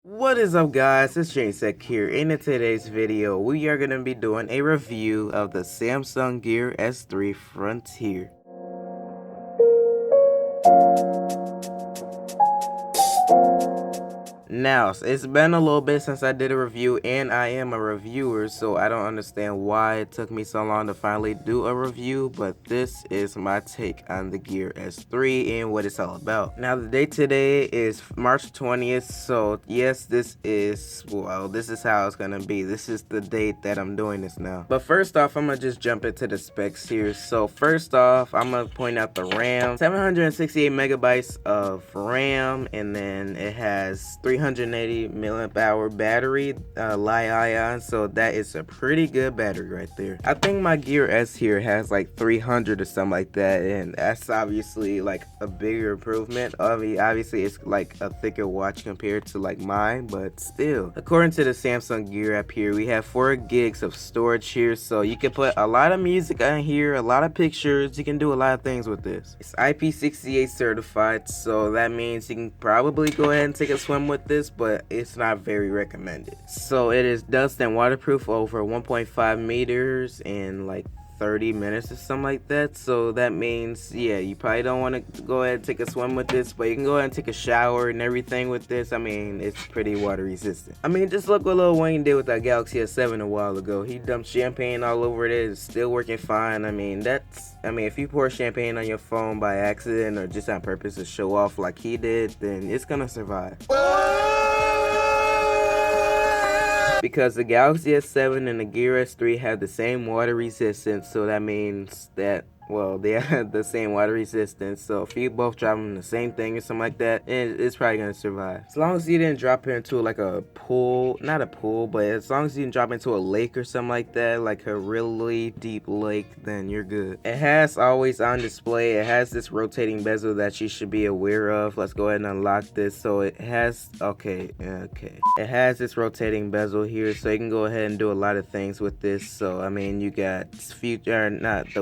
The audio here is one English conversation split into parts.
What is up, guys? It's Jennings here. In today's video, we are going to be doing a review of the Samsung Gear S3 Frontier. Now, it's been a little bit since I did a review, and I am a reviewer, so I don't understand why it took me so long to finally do a review, but this is my take on the Gear S3 and what it's all about. Now, the date today is March 20th, so yes, this is how it's gonna be. This is the date that I'm doing this now. But first off, I'm gonna just jump into the specs here. So first off, I'm gonna point out the RAM. 768 megabytes of RAM, and then it has 380 milliamp hour battery, Li-ion, so that is a pretty good battery right there. I think my Gear S here has like 300 or something like that, and that's obviously like a bigger improvement. Obviously it's like a thicker watch compared to like mine, but still. According to the Samsung Gear app here, we have 4 gigs of storage here, so you can put a lot of music on here, a lot of pictures. You can do a lot of things with this. It's IP68 certified, so that means you can probably go ahead and take a swim with this, but it's not very recommended. So it is dust and waterproof over 1.5 meters in like 30 minutes or something like that. So that means, yeah, you probably don't want to go ahead and take a swim with this, but you can go ahead and take a shower and everything with this. I mean, it's pretty water resistant. I mean, just look what Lil Wayne did with that Galaxy S7 a while ago. He dumped champagne all over it. It's still working fine. I mean, if you pour champagne on your phone by accident or just on purpose to show off like he did, then it's gonna survive. Because the Galaxy S7 and the Gear S3 have the same water resistance, so that means that, well, they have the same water resistance, so if you both drop them the same thing or something like that, it's probably gonna survive. As long as you didn't drop it into like a pool, not a pool, but as long as you didn't drop into a lake or something like that, like a really deep lake, then you're good. It has always on display. It has this rotating bezel that you should be aware of. Let's go ahead and unlock this. So it has, okay. It has this rotating bezel here, so you can go ahead and do a lot of things with this. So I mean, you got The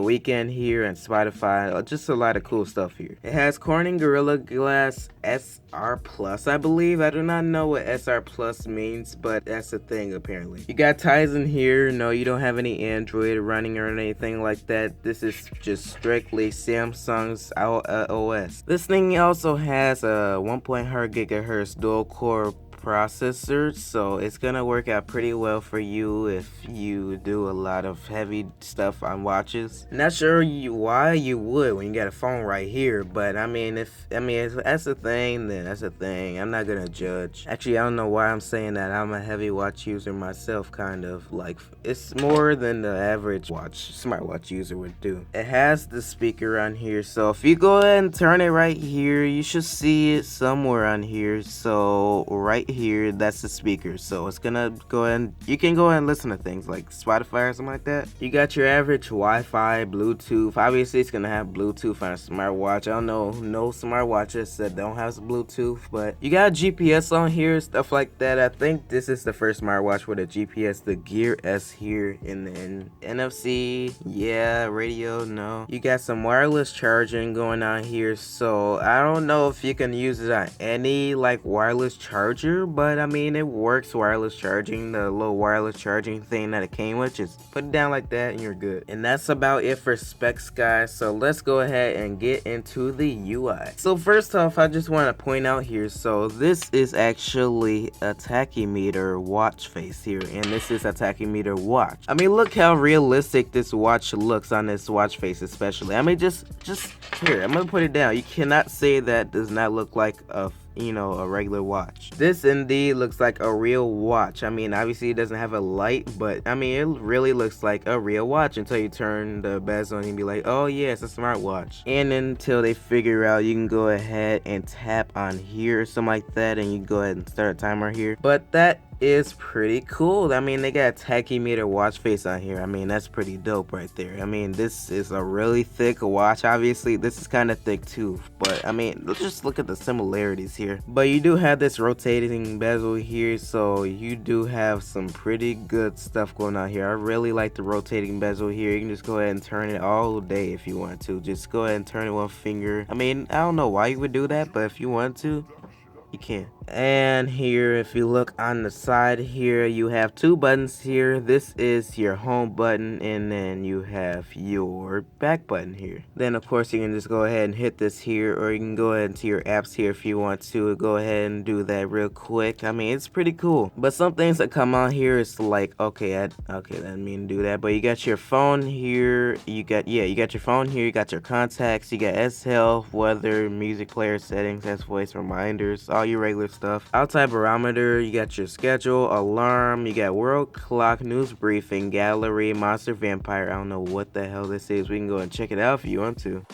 Weeknd here and Spotify, just a lot of cool stuff here. It has Corning Gorilla Glass SR Plus, I believe. I do not know what SR Plus means, but that's a thing apparently. You got Tizen here. No, you don't have any Android running or anything like that. This is just strictly Samsung's OS. This thing also has a 1.0 gigahertz dual core processor, so it's gonna work out pretty well for you if you do a lot of heavy stuff on watches. Not sure why you would when you got a phone right here, but if that's a thing, then that's a thing. I'm not gonna judge. Actually, I don't know why I'm saying that. I'm a heavy watch user myself, kind of. Like, it's more than the average smartwatch user would do. It has the speaker on here, so if you go ahead and turn it right here, you should see it somewhere on here. So right here, that's the speaker, so it's gonna go ahead and you can go ahead and listen to things like Spotify or something like that. You got your average Wi-Fi, Bluetooth. Obviously it's gonna have Bluetooth on a smartwatch. I don't know no smartwatches that don't have Bluetooth, but you got GPS on here, stuff like that. I think this is the first smartwatch with a GPS, the Gear S here, and then NFC, yeah, radio, no. You got some wireless charging going on here, so I don't know if you can use it on any like wireless charger, but I mean, it works wireless charging. The little wireless charging thing that it came with, just put it down like that and you're good. And that's about it for specs, guys, so let's go ahead and get into the UI. So first off, I just want to point out here, so this is actually a tachymeter watch face here, and this is a tachymeter watch. I mean, look how realistic this watch looks on this watch face, especially. I mean, just here, I'm gonna put it down. You cannot say that does not look like a regular watch. This indeed looks like a real watch. I mean, obviously it doesn't have a light, but I mean, it really looks like a real watch until you turn the bezel on and be like, oh yeah, it's a smartwatch. And until they figure out, you can go ahead and tap on here or something like that, and you can go ahead and start a timer here. But that is pretty cool. I mean, they got a tachymeter watch face on here. I mean, that's pretty dope right there. I mean, this is a really thick watch. Obviously this is kind of thick too, but I mean, let's just look at the similarities here. But you do have this rotating bezel here, so you do have some pretty good stuff going on here. I really like the rotating bezel here. You can just go ahead and turn it all day if you want to. Just go ahead and turn it one finger. I mean, I don't know why you would do that, but if you want to, you can. And here, if you look on the side here, you have two buttons here. This is your home button, and then you have your back button here. Then of course you can just go ahead and hit this here, or you can go ahead into your apps here if you want to go ahead and do that real quick. I mean, it's pretty cool. But some things that come on here is like, okay, I didn't mean to do that. But you got your phone here. You got your phone here. You got your contacts. You got S Health, weather, music player settings, S voice reminders, all your regular stuff. Outside barometer, you got your schedule, alarm, you got world clock, news briefing, gallery, monster vampire. I don't know what the hell this is. We can go and check it out if you want to.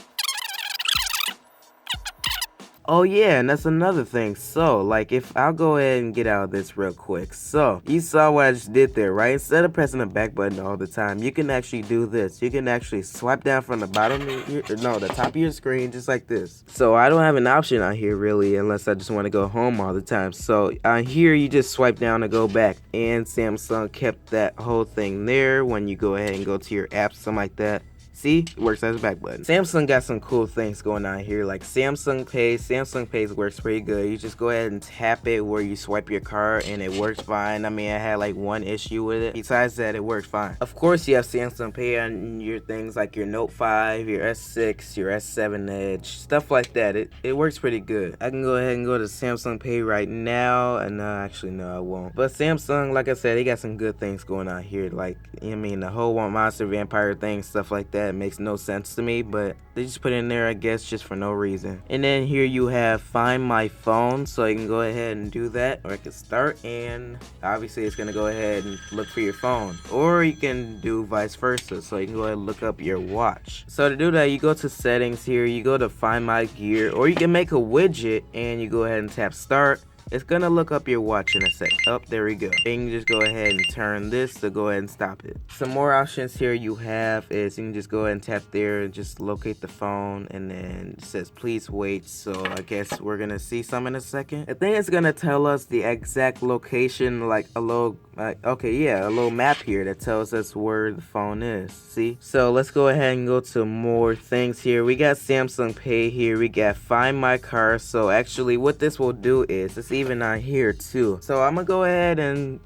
Oh yeah, and that's another thing. So, like, if I'll go ahead and get out of this real quick. So, you saw what I just did there, right? Instead of pressing the back button all the time, you can actually do this. You can actually swipe down from the bottom of the top of your screen, just like this. So, I don't have an option on here, really, unless I just want to go home all the time. So, on here, you just swipe down to go back. And Samsung kept that whole thing there when you go ahead and go to your apps, something like that. See, it works as a back button. Samsung got some cool things going on here, like Samsung Pay. Samsung Pay works pretty good. You just go ahead and tap it where you swipe your card and it works fine. I mean, I had like one issue with it. Besides that, it works fine. Of course, you have Samsung Pay on your things like your Note 5, your S6, your S7 Edge, stuff like that. It works pretty good. I can go ahead and go to Samsung Pay right now. And actually, no, I won't. But Samsung, like I said, they got some good things going on here. Like, I mean, the whole monster vampire thing, stuff like that. It makes no sense to me, but they just put it in there, I guess, just for no reason. And then here you have Find My Phone, so you can go ahead and do that, or I can start, and obviously it's gonna go ahead and look for your phone, or you can do vice versa, so you can go ahead and look up your watch. So to do that, you go to settings here, you go to Find My Gear, or you can make a widget and you go ahead and tap start. It's gonna look up your watch in a sec. Oh, there we go. And you can just go ahead and turn this to go ahead and stop it. Some more options here you have is you can just go ahead and tap there and just locate the phone, and then it says please wait. So I guess we're gonna see some in a second. I think it's gonna tell us the exact location, like a little a little map here that tells us where the phone is. See? So let's go ahead and go to more things here. We got Samsung Pay here. We got Find My Car. So actually what this will do is, it's even on here too. So I'm gonna go ahead and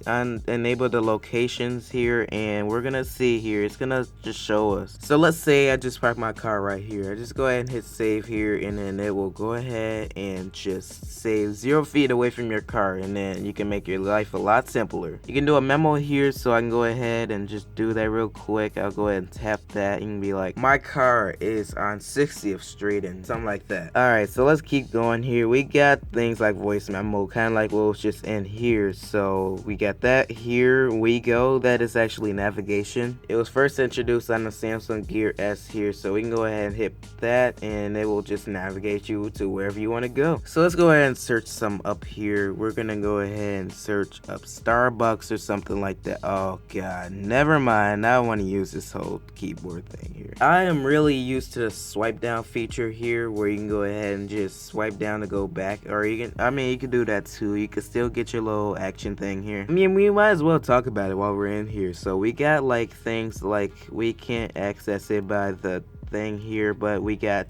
enable the locations here, and we're gonna see here. It's gonna just show us. So let's say I just park my car right here. I just go ahead and hit save here, and then it will go ahead and just save 0 feet away from your car, and then you can make your life a lot simpler. You can do a memo here, so I can go ahead and just do that real quick. I'll go ahead and tap that. You can be like, my car is on 60th Street and something like that. Alright, so let's keep going here. We got things like voice memo, kind of like what was just in here. So we got that. Here we go. That is actually navigation. It was first introduced on the Samsung Gear S here, so we can go ahead and hit that, and it will just navigate you to wherever you want to go. So let's go ahead and search some up here. We're gonna go ahead and search up Starbucks or something like that. Oh god, never mind. I don't want to use this whole keyboard thing here. I am really used to the swipe down feature here, where you can go ahead and just swipe down to go back, or you can do that too. You can still get your little action thing here. I mean, we might as well talk about it while we're in here. So we got like things like we can't access it by the thing here, but we got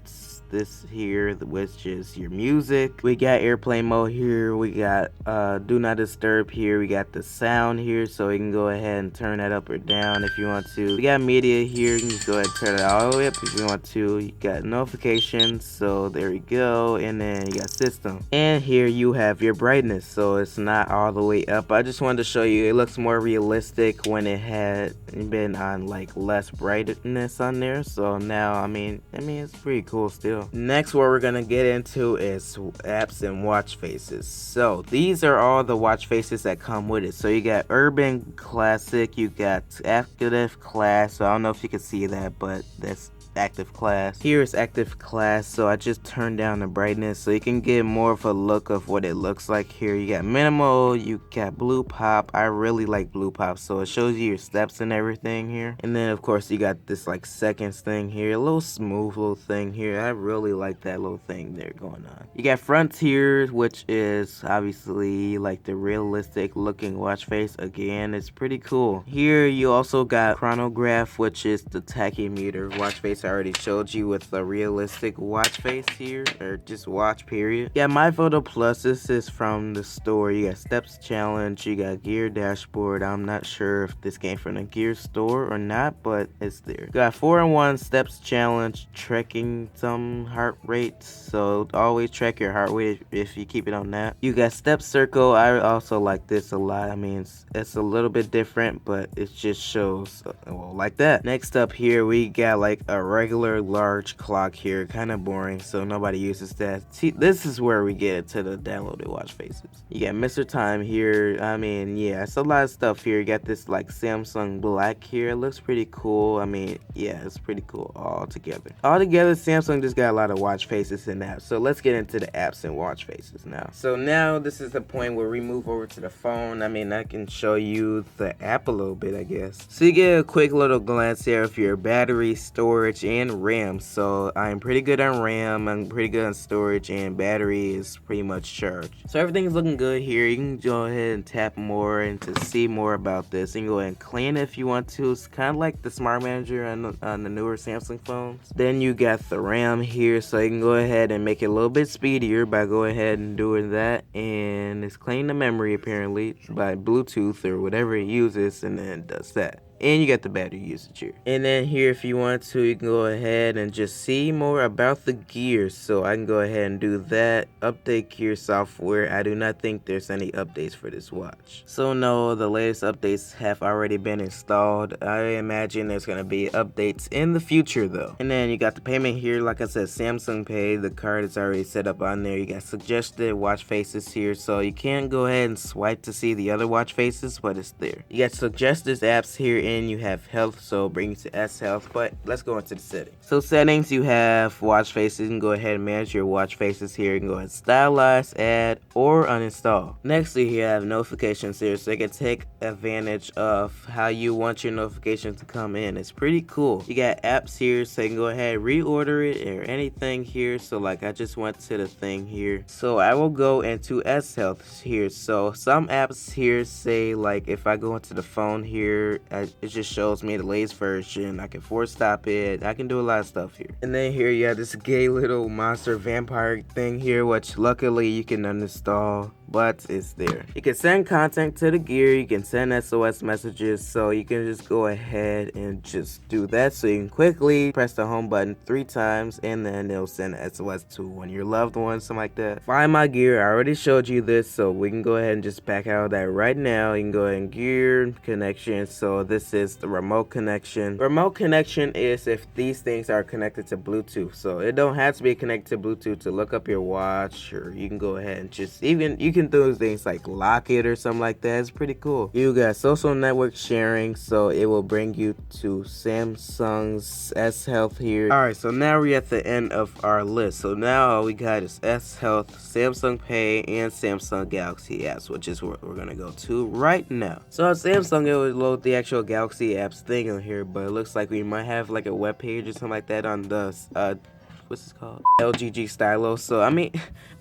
this here, which is your music. We got airplane mode here. We got do not disturb here. We got the sound here, so you can go ahead and turn that up or down if you want to. We got media here. You can just go ahead and turn it all the way up if you want to. You got notifications, so there we go. And then you got system, and here you have your brightness, so it's not all the way up. I just wanted to show you it looks more realistic when it had been on like less brightness on there. So now I mean it's pretty cool still. Next, what we're gonna get into is apps and watch faces. So these are all the watch faces that come with it. So you got urban, classic, you got active, class. So I don't know if you can see that, but that's active class. Here is active class, so I just turned down the brightness so you can get more of a look of what it looks like. Here you got minimal, you got blue pop. I really like blue pop, so it shows you your steps and everything here. And then of course you got this like seconds thing here, a little smooth little thing here. I really like that little thing there going on. You got frontier, which is obviously like the realistic looking watch face. Again, it's pretty cool. Here you also got chronograph, which is the tachymeter watch face I already showed you with the realistic watch face here, or just watch period. Yeah, My Photo Plus, this is from the store. You got Steps Challenge, you got Gear Dashboard. I'm not sure if this came from the Gear store or not, but it's there. You got 4-in-1 Steps Challenge, tracking some heart rates, so always track your heart rate if you keep it on that. You got Step Circle. I also like this a lot. I mean, it's a little bit different, but it just shows well, like that. Next up here, we got like a regular large clock here, kind of boring, so nobody uses that. See, this is where we get to the downloaded watch faces. You got Mr. Time here. I mean, yeah, it's a lot of stuff here. You got this like Samsung Black here. It looks pretty cool. I mean, yeah, it's pretty cool all together. Samsung just got a lot of watch faces in apps. So let's get into the apps and watch faces now. So now this is the point where we move over to the phone. I mean, I can show you the app a little bit, I guess. So you get a quick little glance here of your battery, storage, and RAM. So I'm pretty good on RAM, I'm pretty good on storage, and battery is pretty much charged. So everything's looking good here. You can go ahead and tap more and to see more about this. You can go ahead and clean it if you want to. It's kind of like the Smart Manager on the newer Samsung phones. Then you got the RAM here, so you can go ahead and make it a little bit speedier by going ahead and doing that. And it's cleaning the memory apparently by Bluetooth or whatever it uses, and then it does that. And you got the battery usage here. And then here, if you want to, you can go ahead and just see more about the gears. So I can go ahead and do that. Update gear software. I do not think there's any updates for this watch. So no, the latest updates have already been installed. I imagine there's going to be updates in the future though. And then you got the payment here. Like I said, Samsung Pay. The card is already set up on there. You got suggested watch faces here. So you can go ahead and swipe to see the other watch faces, but it's there. You got suggested apps here, and you have health, so bring you to S health. But let's go into the settings. So settings, you have watch faces. You can go ahead and manage your watch faces here. You can go ahead and stylize, add, or uninstall. Next, you have notifications here, so you can take advantage of how you want your notifications to come in. It's pretty cool. You got apps here, so you can go ahead and reorder it or anything here. So like I just went to the thing here, so I will go into S health here. So some apps here say like if I go into the phone here, it just shows me the latest version. I can force stop it. I can do a lot of stuff here. And then here you have this gay little monster vampire thing here, which luckily you can uninstall, but it's there. You can send content to the gear. You can send SOS messages, so you can just go ahead and just do that. So you can quickly press the home button 3 times, and then it'll send SOS to one of your loved ones, something like that. Find my gear. I already showed you this, so we can go ahead and just back out of that right now. You can go ahead and gear connection. So this is the remote connection. Remote connection is if these things are connected to Bluetooth. So it don't have to be connected to Bluetooth to look up your watch, or you can go ahead and just you can do things like lock it or something like that. It's pretty cool. You got social network sharing, so it will bring you to Samsung's S Health here. Alright, so now we're at the end of our list. So now all we got is S Health, Samsung Pay, and Samsung Galaxy apps, which is what we're gonna go to right now. So on Samsung, it would load the actual Galaxy apps thing on here, but it looks like we might have like a web page or something like that on the what's this called? LGG Stylo. So I mean,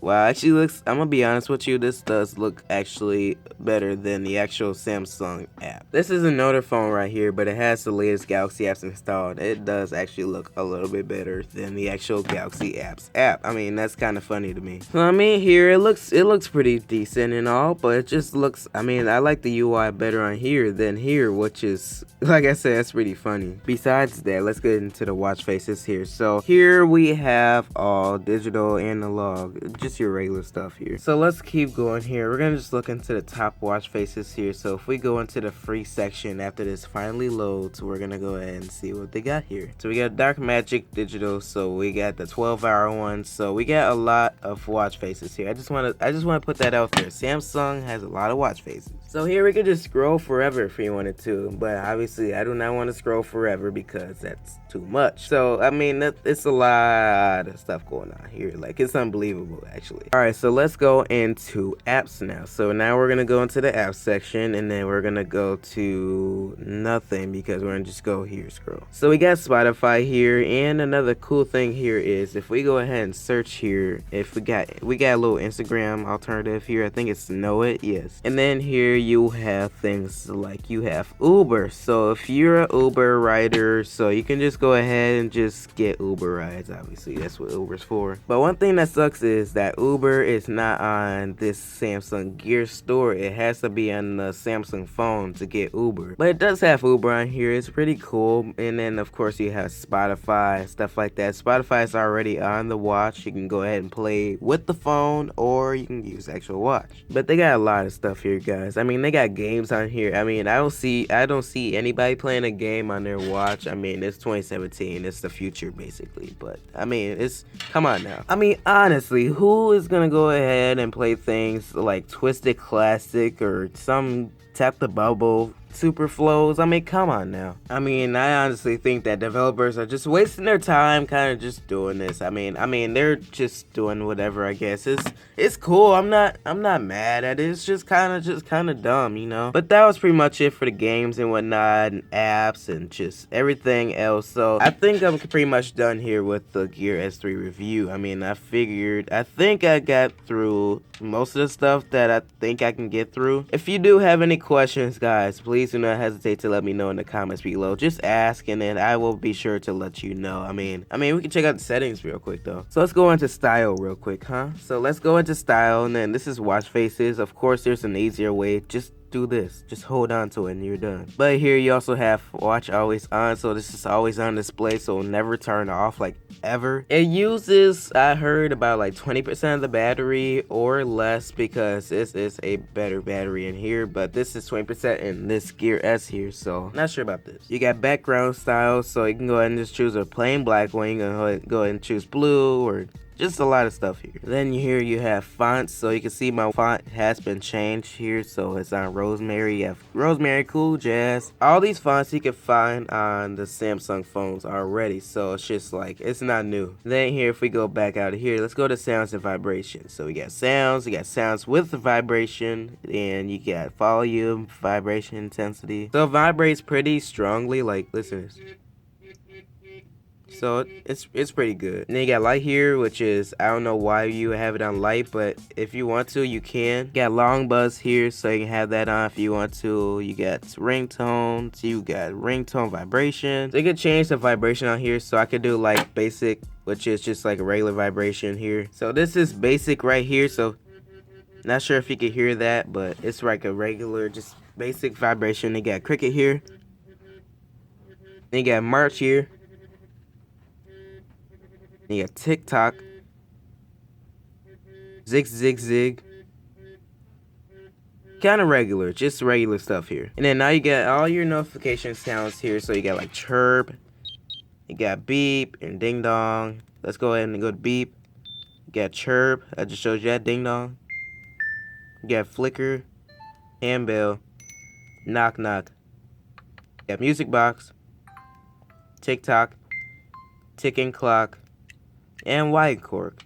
wow, actually looks, I'm gonna be honest with you, this does look actually better than the actual Samsung app. This is another phone right here, but it has the latest Galaxy apps installed. It does actually look a little bit better than the actual Galaxy apps app. I mean, that's kind of funny to me. So I mean, here it looks pretty decent and all, but it just looks, I mean, I like the UI better on here than here, which is, like I said, that's pretty funny. Besides that, let's get into the watch faces here. So here we have all digital, analog, just your regular stuff here. So let's keep going here. We're gonna just look into the top watch faces here. So if we go into the free section after this finally loads, we're gonna go ahead and see what they got here. So we got Dark Magic digital, so we got the 12-hour one. So we got a lot of watch faces here. I just want to put that out there. Samsung has a lot of watch faces. So here we could just scroll forever if we wanted to, but obviously I do not want to scroll forever because that's too much. So I mean, it's a lot lot of stuff going on here. Like, it's unbelievable, actually. All right, so let's go into apps now. So now we're gonna go into the app section, and then we're gonna go to nothing because we're gonna just go here, scroll. So we got Spotify here, and another cool thing here is if we go ahead and search here, if we got a little Instagram alternative here. I think it's Know It, yes. And then here you have things like you have Uber. So if you're an Uber rider, so you can just go ahead and just get Uber rides. Obviously, that's what Uber's for. But one thing that sucks is that Uber is not on this Samsung Gear store. It has to be on the Samsung phone to get Uber. But it does have Uber on here. It's pretty cool. And then of course you have Spotify, stuff like that. Spotify is already on the watch. You can go ahead and play with the phone, or you can use actual watch. But they got a lot of stuff here, guys. I mean, they got games on here. I mean, I don't see anybody playing a game on their watch. I mean, it's 2017. It's the future, basically. But I mean, come on now. I mean, honestly, who is gonna go ahead and play things like Twisted Classic or some Tap the Bubble super flows? I mean, come on now. I mean, I honestly think that developers are just wasting their time kind of just doing this. I mean they're just doing whatever. I guess it's cool. I'm not mad at it. It's just kind of dumb, you know. But that was pretty much it for the games and whatnot, and apps and just everything else. So I think I'm pretty much done here with the Gear S3 review. I mean, I think I got through most of the stuff that I think I can get through. If you do have any questions, guys, please do not hesitate to let me know in the comments below. Just ask, and then I will be sure to let you know. I mean, we can check out the settings real quick though. So let's go into style real quick, huh? So let's go into style, and then this is watch faces. Of course, there's an easier way. Just do this. Just hold on to it and you're done. But here you also have watch always on. So this is always on display, so it'll never turn off, like ever. It uses, I heard, about like 20% of the battery or less, because this is a better battery in here, but this is 20% in this Gear S here, so not sure about this. You got background style, so you can go ahead and just choose a plain black one. You can go ahead and choose blue, or just a lot of stuff here. Then here you have fonts, so you can see my font has been changed here, so it's on Rosemary. You have Rosemary, Cool Jazz. All these fonts you can find on the Samsung phones already, so it's just like, it's not new. Then here, if we go back out of here, let's go to sounds and vibrations. So we got sounds with the vibration, and you got volume, vibration, intensity. So it vibrates pretty strongly, like listen to this. So it's pretty good. And then you got light here, which is, I don't know why you have it on light, but if you want to, you can. You got long buzz here, so you can have that on if you want to. You got ringtones, you got ringtone vibration. So you can change the vibration on here, so I could do like basic, which is just like a regular vibration here. So this is basic right here, so not sure if you can hear that, but it's like a regular, just basic vibration. You got cricket here. Then you got march here. You got TikTok, zig zig zig, kind of regular, just regular stuff here. And then now you got all your notification sounds here. So you got like chirp, you got beep and ding dong. Let's go ahead and go to beep. You got chirp, I just showed you that, ding dong. You got flicker, handbell, knock knock. You got music box, TikTok, ticking clock, and white cork.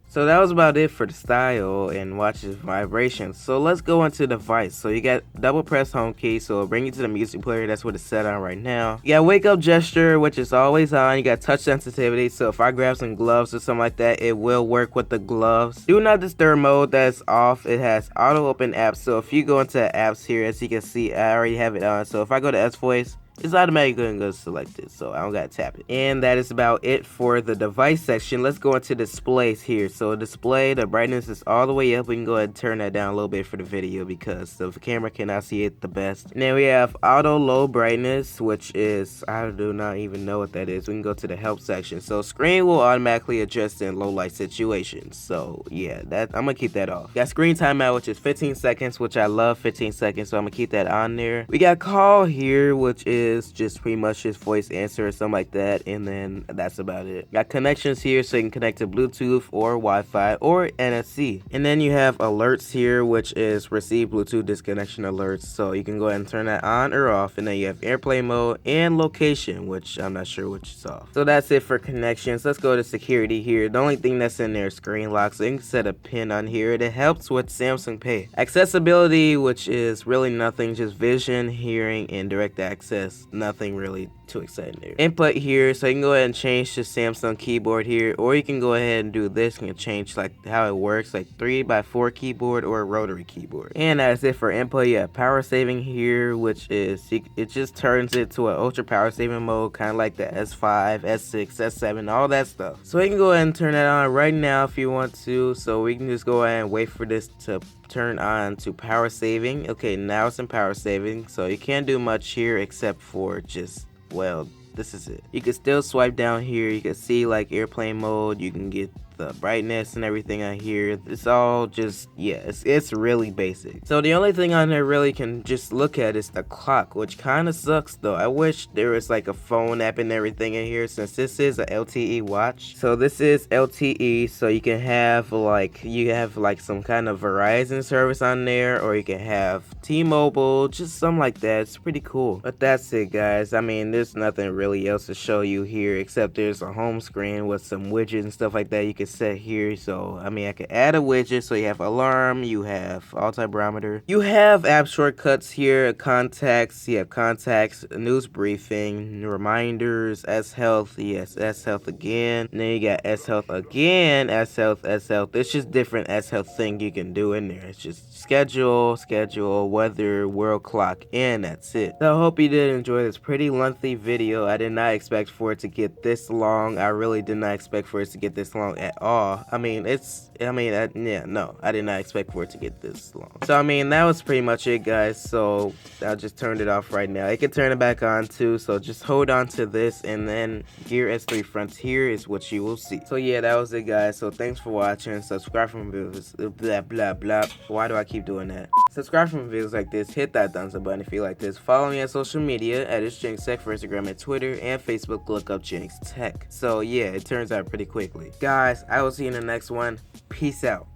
So that was about it for the style and watches vibration. So let's go into the device. So you got double press home key, so it'll bring you to the music player. That's what it's set on right now. You got wake up gesture, which is always on. You got touch sensitivity, so if I grab some gloves or something like that, it will work with the gloves. Do not disturb mode, that's off. It has auto open apps, so if you go into apps here, as you can see, I already have it on. So if I go to S Voice, it's automatically going to go selected, so I don't got to tap it. And that is about it for the device section. Let's go into displays here. So display, the brightness is all the way up. We can go ahead and turn that down a little bit for the video because the camera cannot see it the best. And then we have auto low brightness, which is, I do not even know what that is. We can go to the help section. So screen will automatically adjust in low light situations. So yeah, that I'm going to keep that off. Got screen timeout, which is 15 seconds, which I love 15 seconds. So I'm going to keep that on there. We got call here, which is is just pretty much just voice answer or something like that, and then that's about it. Got connections here, so you can connect to Bluetooth or Wi-Fi or NFC. And then you have alerts here, which is receive Bluetooth disconnection alerts, so you can go ahead and turn that on or off. And then you have airplane mode and location, which I'm not sure which is off. So that's it for connections. Let's go to security here. The only thing that's in there is screen lock, so you can set a pin on here. It helps with Samsung Pay. Accessibility, which is really nothing, just vision, hearing, and direct access. Nothing really too exciting there. Input here, so you can go ahead and change to Samsung keyboard here, or you can go ahead and do this and change like how it works, like 3x4 keyboard or a rotary keyboard. And that's it for input. You have power saving here, which is it just turns it to an ultra power saving mode, kind of like the S5, S6, S7, all that stuff. So you can go ahead and turn that on right now if you want to. So we can just go ahead and wait for this to turn on to power saving. Okay, now it's in power saving, so you can't do much here except for just, well, this is it. You can still swipe down here. You can see like airplane mode. You can get the brightness and everything on here. It's all just, yeah, it's really basic. So the only thing on there really can just look at is the clock, which kind of sucks though. I wish there was like a phone app and everything in here, since this is a LTE watch. So this is LTE, so you can have like some kind of Verizon service on there, or you can have T-Mobile, just something like that. It's pretty cool. But that's it, guys. I mean, there's nothing really else to show you here except there's a home screen with some widgets and stuff like that you can set here. So I mean, I could add a widget, so you have alarm, you have altimeter, you have app shortcuts here, contacts, you have contacts, news briefing, reminders, S Health, yes, S Health again, and then you got S Health again, S Health, S Health. It's just different S Health thing you can do in there. It's just schedule, weather, world clock, and that's it. So I hope you did enjoy this pretty lengthy video. I did not expect for it to get this long. I really did not expect for it to get this long at all. I mean, I did not expect for it to get this long. So I mean, that was pretty much it, guys. So I just turned it off right now. I can turn it back on too, so just hold on to this, and then Gear S3 Frontier is what you will see. So yeah, that was it, guys. So thanks for watching. Subscribe for videos, blah blah blah. Why do I keep doing that? Subscribe for videos like this. Hit that thumbs up button if you like this. Follow me on social media at Jennings Tech for Instagram and Twitter, and Facebook. Look up Jennings Tech. So yeah, it turns out pretty quickly, guys. I will see you in the next one. Peace out.